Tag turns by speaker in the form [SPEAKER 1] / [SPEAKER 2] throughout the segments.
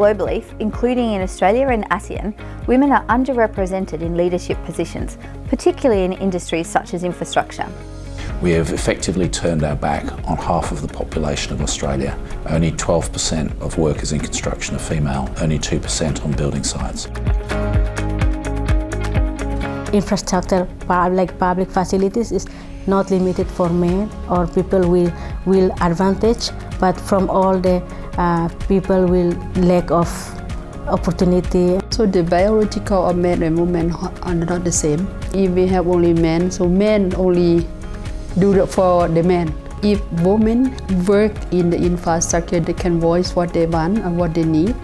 [SPEAKER 1] Globally, including in Australia and ASEAN, women are underrepresented in leadership positions, particularly in industries such as infrastructure.
[SPEAKER 2] We have effectively turned our back on half of the population of Australia. Only 12% of workers in construction are female, only 2% on building sites.
[SPEAKER 3] Infrastructure, like public facilities, is not limited for men or people with advantage, but from all the people with lack of opportunity.
[SPEAKER 4] So the biological of men and women are not the same. If we have only men, so men only do it for the men. If women work in the infrastructure, they can voice what they want and what they need.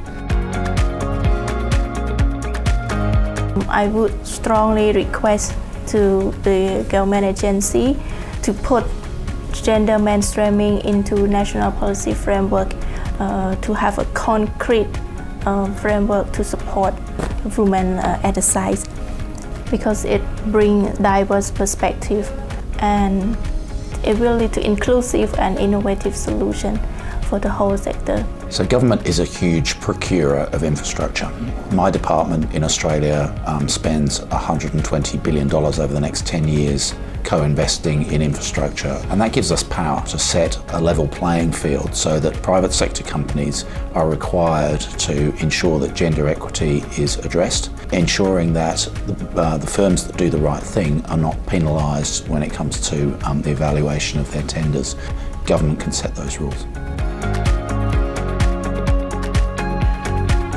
[SPEAKER 5] I would strongly request to the government agency to put gender mainstreaming into national policy framework, to have a concrete framework to support women at the site, because it brings diverse perspective and it will lead to inclusive and innovative solution for the whole sector.
[SPEAKER 2] So government is a huge procurer of infrastructure. My department in Australia spends $120 billion over the next 10 years co-investing in infrastructure, and that gives us power to set a level playing field so that private sector companies are required to ensure that gender equity is addressed, ensuring that the firms that do the right thing are not penalised when it comes to the evaluation of their tenders. Government can set those rules.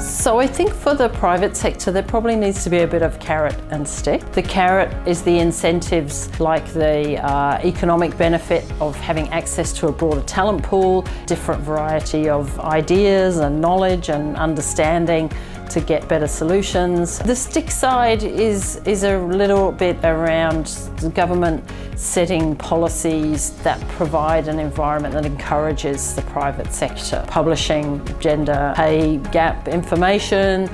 [SPEAKER 6] So I think for the private sector, there probably needs to be a bit of carrot and stick. The carrot is the incentives, like the economic benefit of having access to a broader talent pool, different variety of ideas and knowledge and understanding to get better solutions. The stick side is a little bit around the government setting policies that provide an environment that encourages the private sector. Publishing gender pay gap information,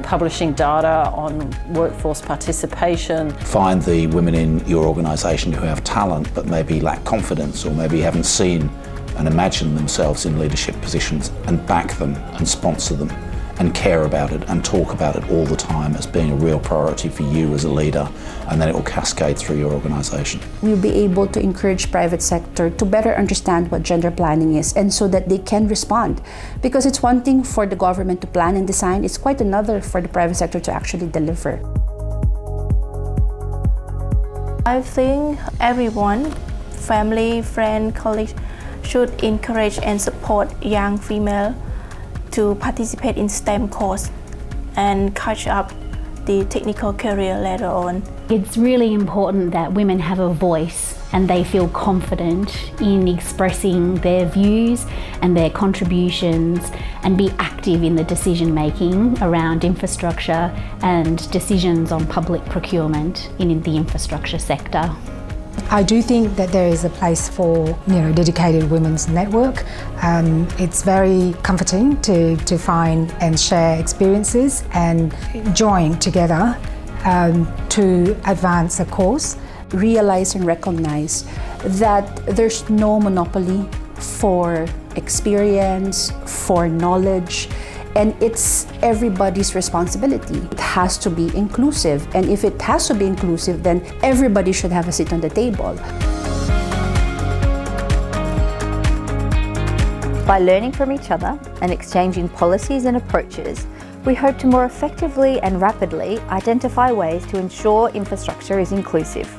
[SPEAKER 6] publishing data on workforce participation.
[SPEAKER 2] Find the women in your organisation who have talent but maybe lack confidence or maybe haven't seen and imagined themselves in leadership positions, and back them and sponsor them and care about it and talk about it all the time as being a real priority for you as a leader, and then it will cascade through your organisation.
[SPEAKER 7] We'll be able to encourage private sector to better understand what gender planning is, and so that they can respond. Because it's one thing for the government to plan and design, it's quite another for the private sector to actually deliver.
[SPEAKER 5] I think everyone, family, friend, colleagues, should encourage and support young female to participate in STEM course and catch up the technical career later on.
[SPEAKER 8] It's really important that women have a voice and they feel confident in expressing their views and their contributions and be active in the decision making around infrastructure and decisions on public procurement in the infrastructure sector.
[SPEAKER 9] I do think that there is a place for dedicated women's network. It's very comforting to find and share experiences and join together to advance a cause.
[SPEAKER 7] Realize and recognize that there's no monopoly for experience, for knowledge, and it's everybody's responsibility. It has to be inclusive, and if it has to be inclusive, then everybody should have a seat on the table.
[SPEAKER 1] By learning from each other and exchanging policies and approaches, we hope to more effectively and rapidly identify ways to ensure infrastructure is inclusive.